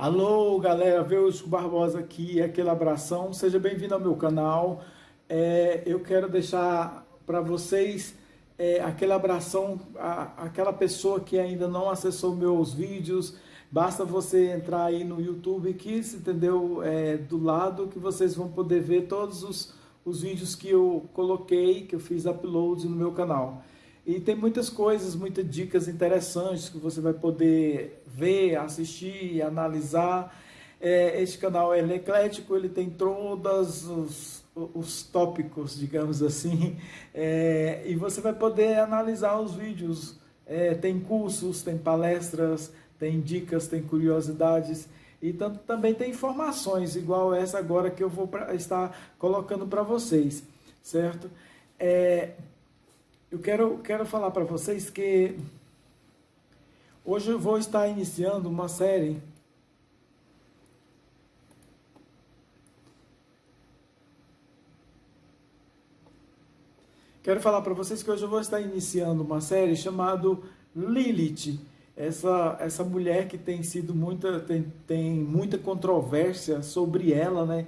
Alô, galera, Veusco Barbosa aqui, aquele abração, seja bem-vindo ao meu canal. Eu quero deixar para vocês aquele abração, aquela pessoa que ainda não acessou meus vídeos, basta você entrar aí no YouTube que, entendeu, do lado que vocês vão poder ver todos os vídeos que eu coloquei, que eu fiz uploads no meu canal. E tem muitas coisas, muitas dicas interessantes que você vai poder ver, assistir, analisar. Este canal é eclético, ele tem todos os tópicos, digamos assim, e você vai poder analisar os vídeos. Tem cursos, tem palestras, tem dicas, tem curiosidades e também tem informações, igual essa agora que eu vou estar colocando para vocês, certo? Eu quero falar para vocês que hoje eu vou estar iniciando uma série chamada Lilith. Essa mulher que tem sido tem muita controvérsia sobre ela, né?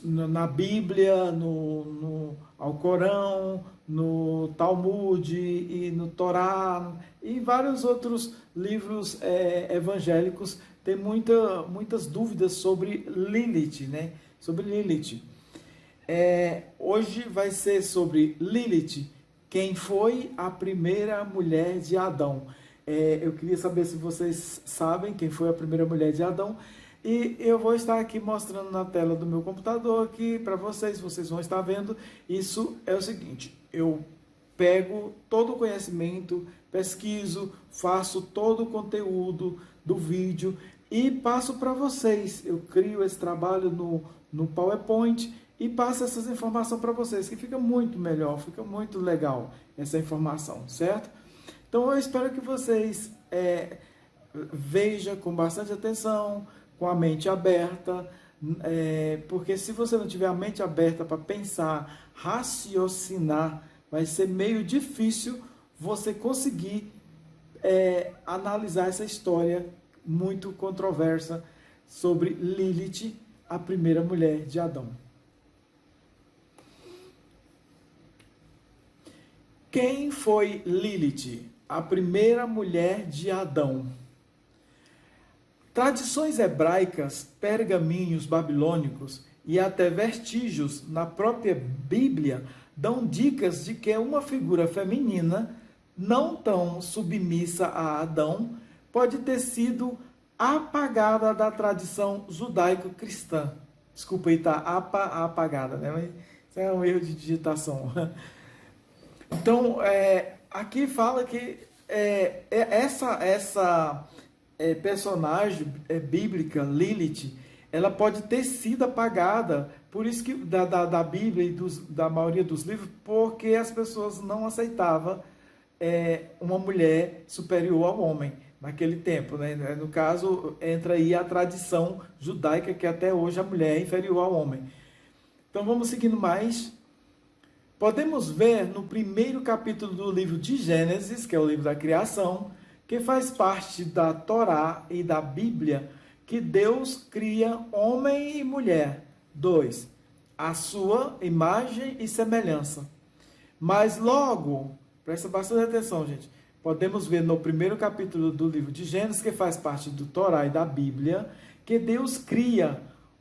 Na Bíblia, no Alcorão, no Talmud e no Torá e vários outros livros evangélicos. Tem muitas dúvidas sobre Lilith, né? Sobre Lilith. Hoje vai ser sobre Lilith, quem foi a primeira mulher de Adão. Eu queria saber se vocês sabem quem foi a primeira mulher de Adão. E eu vou estar aqui mostrando na tela do meu computador aqui para vocês vão estar vendo. Isso é o seguinte: eu pego todo o conhecimento, pesquiso, faço todo o conteúdo do vídeo e passo para vocês. Eu crio esse trabalho no PowerPoint e passo essas informações para vocês, que fica muito melhor, fica muito legal essa informação, certo? Então eu espero que vocês vejam com bastante atenção, com a mente aberta, porque se você não tiver a mente aberta para pensar, raciocinar, vai ser meio difícil você conseguir analisar essa história muito controversa sobre Lilith, a primeira mulher de Adão. Quem foi Lilith, a primeira mulher de Adão? Tradições hebraicas, pergaminhos babilônicos e até vestígios na própria Bíblia dão dicas de que uma figura feminina, não tão submissa a Adão, pode ter sido apagada da tradição judaico-cristã. Desculpa aí, tá apagada, né? Mas isso é um erro de digitação. Então, aqui fala que essa personagem bíblica, Lilith, ela pode ter sido apagada, por isso que da Bíblia e da maioria dos livros, porque as pessoas não aceitavam uma mulher superior ao homem naquele tempo, né? No caso, entra aí a tradição judaica, que até hoje a mulher é inferior ao homem. Então vamos seguindo mais. Podemos ver no primeiro capítulo do livro de Gênesis, que é o livro da criação, que faz parte da Torá e da Bíblia, que Deus cria homem e mulher. 2. A sua imagem e semelhança. Mas logo, presta bastante atenção, gente, podemos ver no primeiro capítulo do livro de Gênesis, que faz parte do Torá e da Bíblia, que Deus cria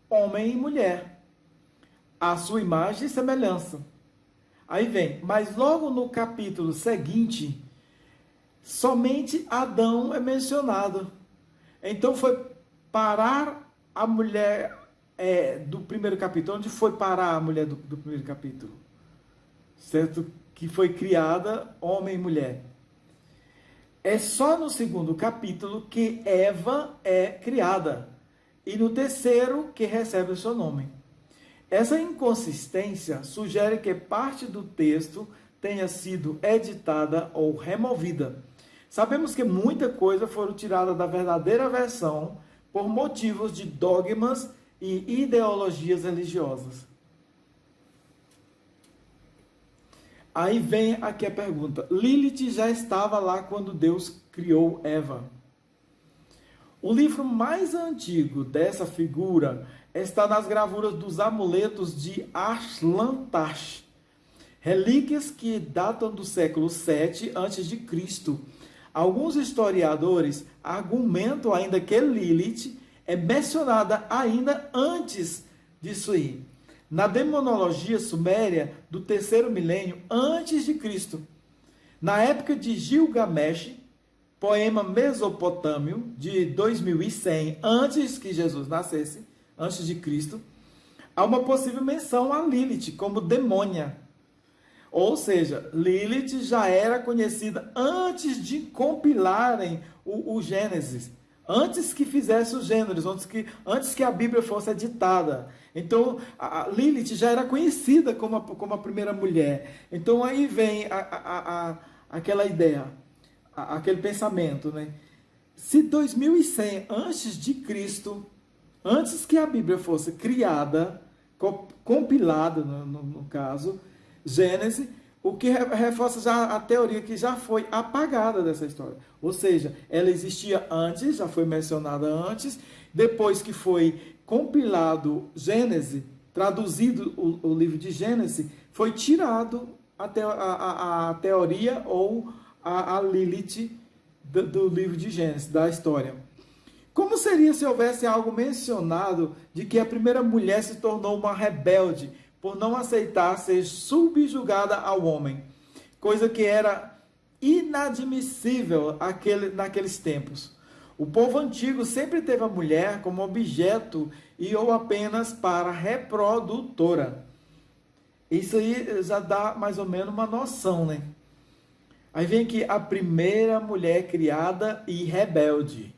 homem e mulher. A sua imagem e semelhança. Aí vem, mas logo no capítulo seguinte, somente Adão é mencionado. Então foi parar a mulher do primeiro capítulo. Onde foi parar a mulher do primeiro capítulo? Certo? Que foi criada homem e mulher. É só no segundo capítulo que Eva é criada. E no terceiro que recebe o seu nome. Essa inconsistência sugere que parte do texto tenha sido editada ou removida. Sabemos que muita coisa foi tirada da verdadeira versão por motivos de dogmas e ideologias religiosas. Aí vem aqui a pergunta: Lilith já estava lá quando Deus criou Eva? O livro mais antigo dessa figura está nas gravuras dos amuletos de Ashlantash, relíquias que datam do século 7 a.C. Alguns historiadores argumentam ainda que Lilith é mencionada ainda antes disso aí, na demonologia suméria do terceiro milênio antes de Cristo. Na época de Gilgamesh, poema mesopotâmio de 2100 antes que Jesus nascesse, antes de Cristo, há uma possível menção a Lilith como demônia. Ou seja, Lilith já era conhecida antes de compilarem o Gênesis, antes que fizesse os gêneros, antes que a Bíblia fosse editada. Então, a Lilith já era conhecida como a primeira mulher. Então, aí vem aquela ideia, aquele pensamento, né? Se 2100 antes de Cristo, antes que a Bíblia fosse criada, compilada, no caso, Gênesis, o que reforça já a teoria que já foi apagada dessa história. Ou seja, ela existia antes, já foi mencionada antes, depois que foi compilado Gênesis, traduzido o livro de Gênesis, foi tirado a teoria ou a Lilith do livro de Gênesis, da história. Como seria se houvesse algo mencionado de que a primeira mulher se tornou uma rebelde por não aceitar ser subjugada ao homem, coisa que era inadmissível naqueles tempos? O povo antigo sempre teve a mulher como objeto e ou apenas para reprodutora. Isso aí já dá mais ou menos uma noção, né? Aí vem aqui a primeira mulher criada e rebelde.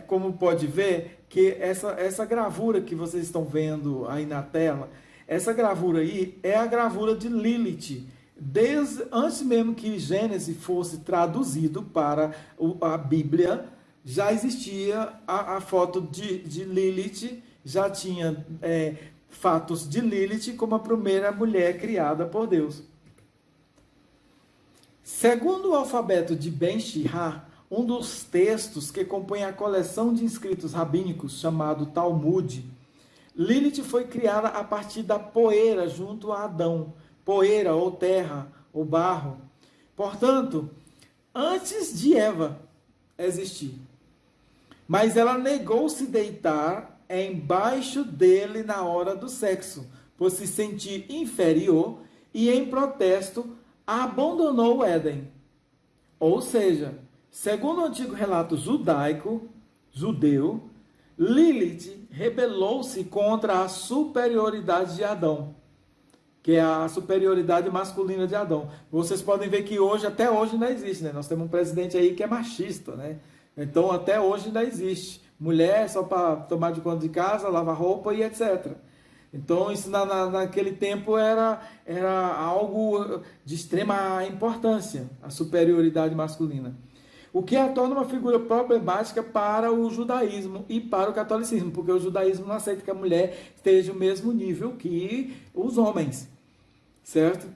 Como pode ver, que essa gravura que vocês estão vendo aí na tela, essa gravura aí é a gravura de Lilith. Desde antes mesmo que Gênesis fosse traduzido para a Bíblia, já existia a foto de Lilith, já tinha fatos de Lilith como a primeira mulher criada por Deus. Segundo o alfabeto de Ben-Shihar, um dos textos que compõe a coleção de escritos rabínicos chamado Talmud, Lilith foi criada a partir da poeira junto a Adão, poeira ou terra ou barro. Portanto, antes de Eva existir. Mas ela negou se deitar embaixo dele na hora do sexo, por se sentir inferior e, em protesto, abandonou o Éden. Ou seja, segundo o antigo relato judeu, Lilith rebelou-se contra a superioridade de Adão, que é a superioridade masculina de Adão. Vocês podem ver que até hoje ainda existe, né? Nós temos um presidente aí que é machista, né? Então até hoje ainda existe. Mulher só para tomar de conta de casa, lavar roupa e etc. Então isso naquele tempo era algo de extrema importância, a superioridade masculina. O que a torna uma figura problemática para o judaísmo e para o catolicismo, porque o judaísmo não aceita que a mulher esteja no mesmo nível que os homens, certo?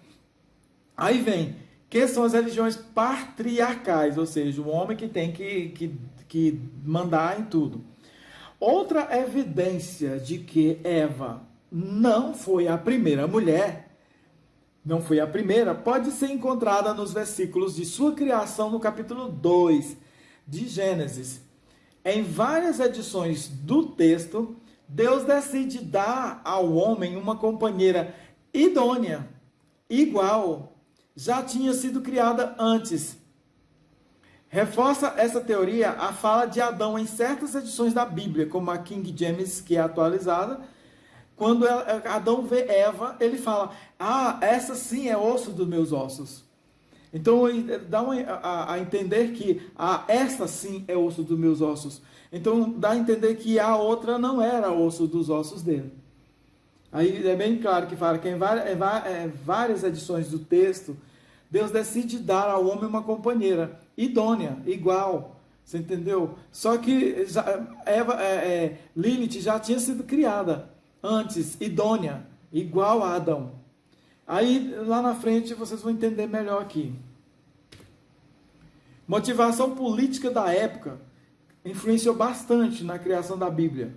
Aí vem, que são as religiões patriarcais, ou seja, o homem que tem que mandar em tudo. Outra evidência de que Eva não foi a primeira mulher, pode ser encontrada nos versículos de sua criação no capítulo 2 de Gênesis. Em várias edições do texto, Deus decide dar ao homem uma companheira idônea, igual, já tinha sido criada antes. Reforça essa teoria a fala de Adão em certas edições da Bíblia, como a King James, que é atualizada. Quando Adão vê Eva, ele fala, essa sim é osso dos meus ossos. Então, dá a entender que essa sim é osso dos meus ossos. Então, dá a entender que a outra não era osso dos ossos dele. Aí é bem claro que fala que em várias edições do texto, Deus decide dar ao homem uma companheira idônea, igual. Você entendeu? Só que Lilith já tinha sido criada antes, idônea, igual a Adão. Aí, lá na frente, vocês vão entender melhor aqui. Motivação política da época. influenciou bastante na criação da Bíblia.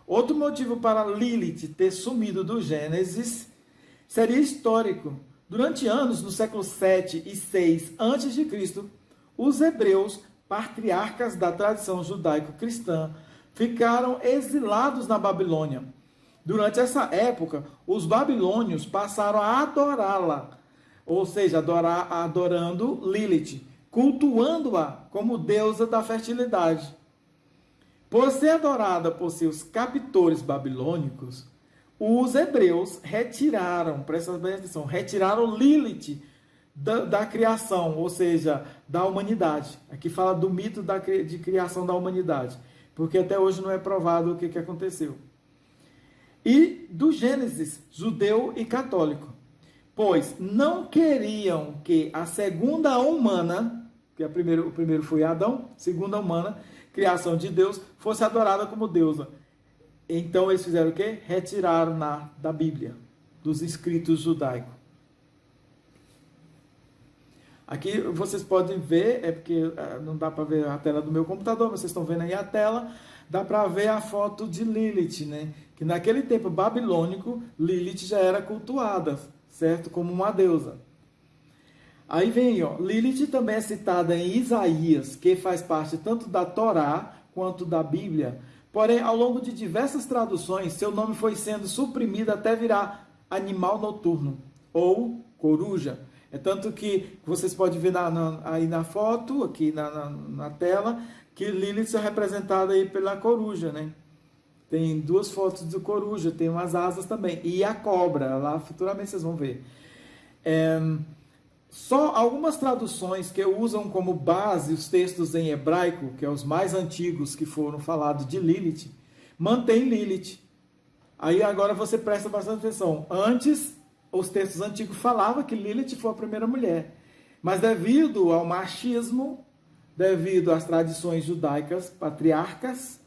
Outro motivo para Lilith ter sumido do Gênesis seria histórico. Durante anos, no século 7 e 6 a.C., os hebreus, patriarcas da tradição judaico-cristã, ficaram exilados na Babilônia. Durante essa época, os babilônios passaram a adorá-la, ou seja, adorando Lilith, cultuando-a como deusa da fertilidade. Por ser adorada por seus captores babilônicos, os hebreus retiraram, presta bem atenção, retiraram Lilith da criação, ou seja, da humanidade. Aqui fala do mito de criação da humanidade, porque até hoje não é provado o que aconteceu. E do Gênesis, judeu e católico, pois não queriam que a segunda humana, que o primeiro foi Adão, segunda humana, criação de Deus, fosse adorada como deusa. Então eles fizeram o quê? Retiraram da Bíblia, dos escritos judaicos. Aqui vocês podem ver, é porque não dá para ver a tela do meu computador, vocês estão vendo aí a tela, dá para ver a foto de Lilith, né? Que naquele tempo babilônico, Lilith já era cultuada, certo? Como uma deusa. Aí vem, ó, Lilith também é citada em Isaías, que faz parte tanto da Torá quanto da Bíblia. Porém, ao longo de diversas traduções, seu nome foi sendo suprimido até virar animal noturno, ou coruja. É tanto que vocês podem ver aí na foto, aqui na tela, que Lilith é representada aí pela coruja, né? Tem duas fotos de coruja, tem umas asas também. E a cobra, lá futuramente vocês vão ver. Só algumas traduções que usam como base os textos em hebraico, que é os mais antigos que foram falados de Lilith, mantém Lilith. Aí agora você presta bastante atenção. Antes, os textos antigos falavam que Lilith foi a primeira mulher. Mas devido ao machismo, devido às tradições judaicas patriarcais,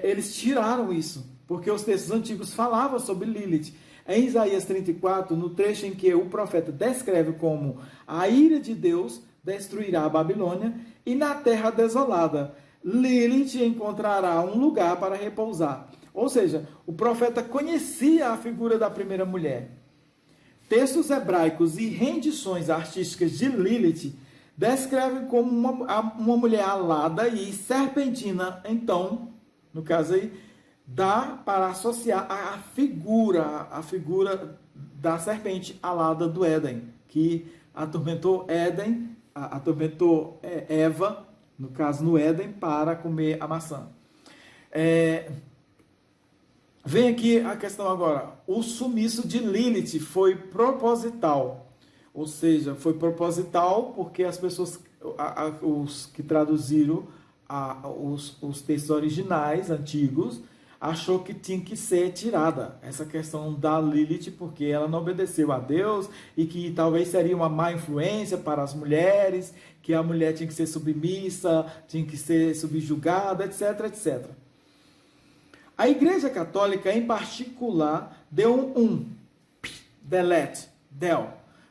eles tiraram isso. Porque os textos antigos falavam sobre Lilith. Em Isaías 34, no trecho em que o profeta descreve como a ira de Deus destruirá a Babilônia e na terra desolada Lilith encontrará um lugar para repousar. Ou seja, o profeta conhecia a figura da primeira mulher. Textos hebraicos e rendições artísticas de Lilith descrevem como uma mulher alada e serpentina. Então, no caso aí, dá para associar a figura da serpente alada do Éden, que atormentou Eva, no caso no Éden, para comer a maçã. Vem aqui a questão agora. O sumiço de Lilith foi proposital. Ou seja, foi proposital porque as pessoas, os que traduziram os textos originais, antigos, achou que tinha que ser tirada essa questão da Lilith, porque ela não obedeceu a Deus e que talvez seria uma má influência para as mulheres, que a mulher tinha que ser submissa, tinha que ser subjugada, etc, etc. A Igreja Católica, em particular, deu um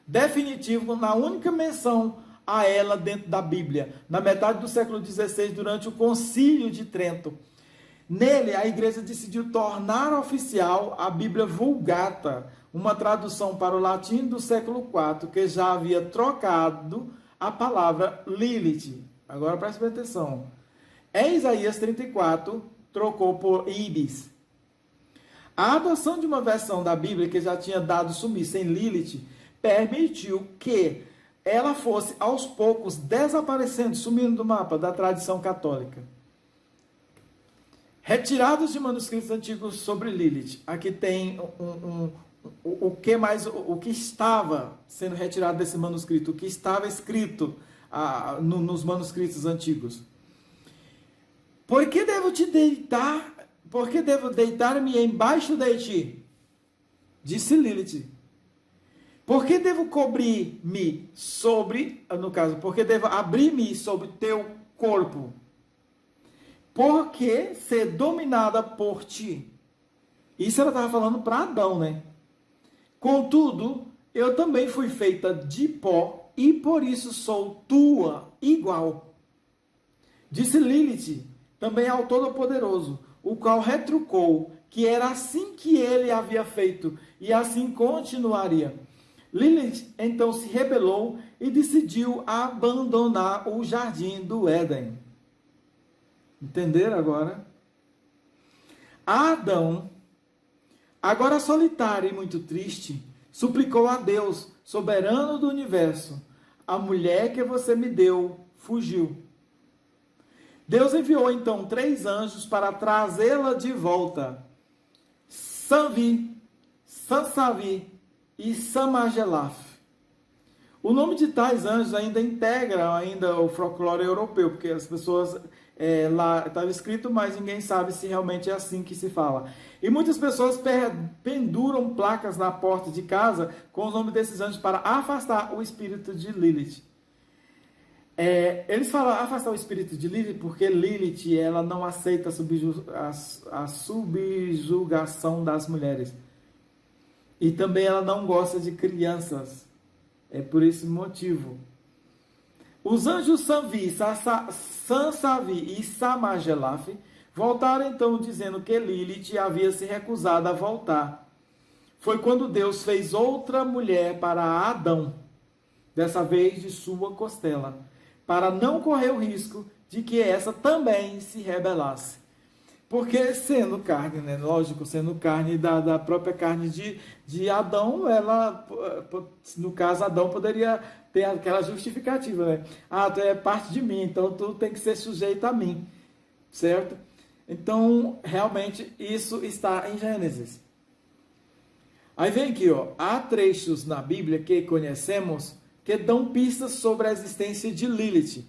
definitivo na única menção a ela dentro da Bíblia, na metade do século XVI, durante o Concílio de Trento. Nele, a Igreja decidiu tornar oficial a Bíblia Vulgata, uma tradução para o latim do século IV, que já havia trocado a palavra Lilith. Agora preste atenção. Em Isaías 34, trocou por Ibis. A adoção de uma versão da Bíblia que já tinha dado sumiço em Lilith permitiu que ela fosse aos poucos desaparecendo, sumindo do mapa da tradição católica. Retirados de manuscritos antigos sobre Lilith, aqui tem o que estava sendo retirado desse manuscrito, o que estava escrito nos manuscritos antigos. Por que devo deitar-me embaixo de ti? Disse Lilith. Por que devo cobrir-me por que devo abrir-me sobre teu corpo? Porque ser dominada por ti. Isso ela estava falando para Adão, né? Contudo, eu também fui feita de pó e por isso sou tua igual. Disse Lilith também ao Todo-Poderoso, o qual retrucou que era assim que ele havia feito e assim continuaria. Lilith então se rebelou e decidiu abandonar o jardim do Éden. Entenderam agora? Adão, agora solitário e muito triste, suplicou a Deus, soberano do universo: a mulher que você me deu fugiu. Deus enviou então 3 anjos para trazê-la de volta: Sanvi, Sansavi e Samagelaf. O nome de tais anjos ainda integra o folclore europeu, porque as pessoas lá estava escrito, mas ninguém sabe se realmente é assim que se fala. E muitas pessoas penduram placas na porta de casa com o nome desses anjos para afastar o espírito de Lilith. Eles falam afastar o espírito de Lilith porque Lilith ela não aceita a subjugação das mulheres. E também ela não gosta de crianças. É por esse motivo. Os anjos Sanvi, Sansavi e Samagelaf voltaram então dizendo que Lilith havia se recusado a voltar. Foi quando Deus fez outra mulher para Adão, dessa vez de sua costela, para não correr o risco de que essa também se rebelasse. Porque sendo carne, né? Lógico, sendo carne da própria carne de Adão, ela, no caso, Adão poderia ter aquela justificativa, né? Ah, tu é parte de mim, então tu tem que ser sujeito a mim, certo? Então, realmente, isso está em Gênesis. Aí vem aqui, ó, há trechos na Bíblia que conhecemos que dão pistas sobre a existência de Lilith.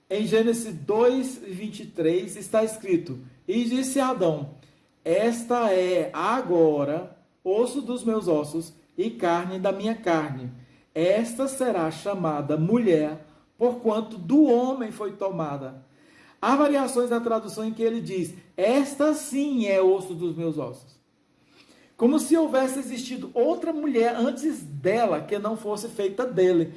Em Gênesis 2:23 está escrito: e disse Adão: esta é agora osso dos meus ossos e carne da minha carne. Esta será chamada mulher, porquanto do homem foi tomada. Há variações na tradução em que ele diz: esta sim é osso dos meus ossos. Como se houvesse existido outra mulher antes dela que não fosse feita dele.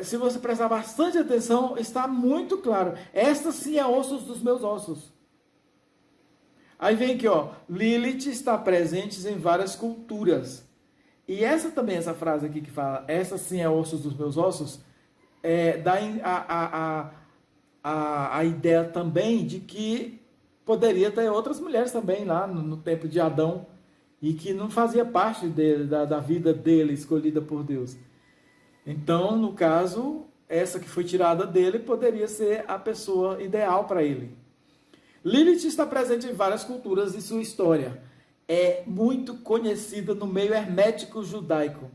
Se você prestar bastante atenção, está muito claro. Esta sim é ossos dos meus ossos. Aí vem aqui, ó. Lilith está presente em várias culturas. E essa frase aqui que fala, essa sim é ossos dos meus ossos, dá a ideia também de que poderia ter outras mulheres também lá no tempo de Adão, e que não fazia parte da vida dele, escolhida por Deus. Então, no caso, essa que foi tirada dele poderia ser a pessoa ideal para ele. Lilith está presente em várias culturas e sua história é muito conhecida no meio hermético judaico.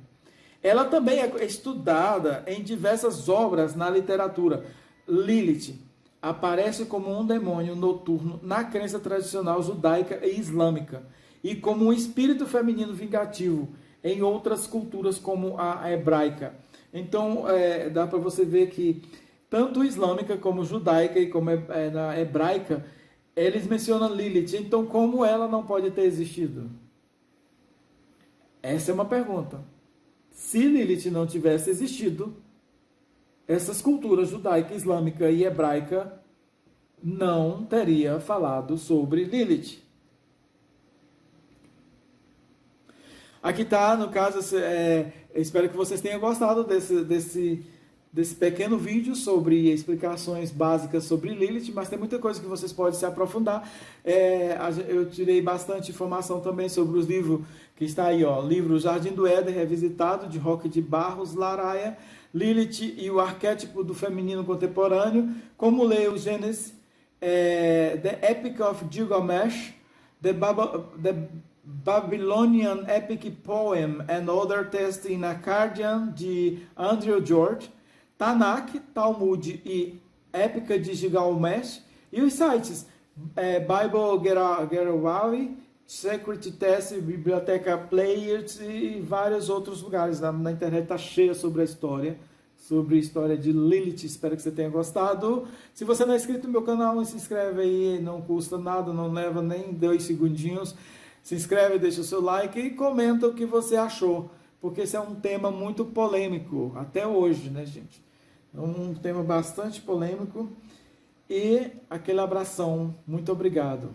Ela também é estudada em diversas obras na literatura. Lilith aparece como um demônio noturno na crença tradicional judaica e islâmica e como um espírito feminino vingativo em outras culturas como a hebraica. Então, dá para você ver que tanto islâmica como judaica e como na hebraica, eles mencionam Lilith. Então, como ela não pode ter existido? Essa é uma pergunta. Se Lilith não tivesse existido, essas culturas judaica, islâmica e hebraica não teria falado sobre Lilith. Aqui está, no caso, espero que vocês tenham gostado desse pequeno vídeo sobre explicações básicas sobre Lilith, mas tem muita coisa que vocês podem se aprofundar. Eu tirei bastante informação também sobre os livros que está aí, ó, livro Jardim do Éden Revisitado, de Roque de Barros Laraia, Lilith e o Arquétipo do Feminino Contemporâneo, como ler o Gênesis, The Epic of Gilgamesh, The Babylonian Epic Poem and Other Texts in Akkadian, de Andrew George, Tanakh, Talmud e Épica de Gilgamesh, e os sites Bible Getaway, Secret Test, Biblioteca Players e vários outros lugares. Na internet está cheia sobre a história de Lilith. Espero que você tenha gostado. Se você não é inscrito no meu canal, se inscreve aí, não custa nada, não leva nem 2 segundinhos. Se inscreve, deixa o seu like e comenta o que você achou, porque esse é um tema muito polêmico, até hoje, né, gente? É um tema bastante polêmico. E aquele abração. Muito obrigado.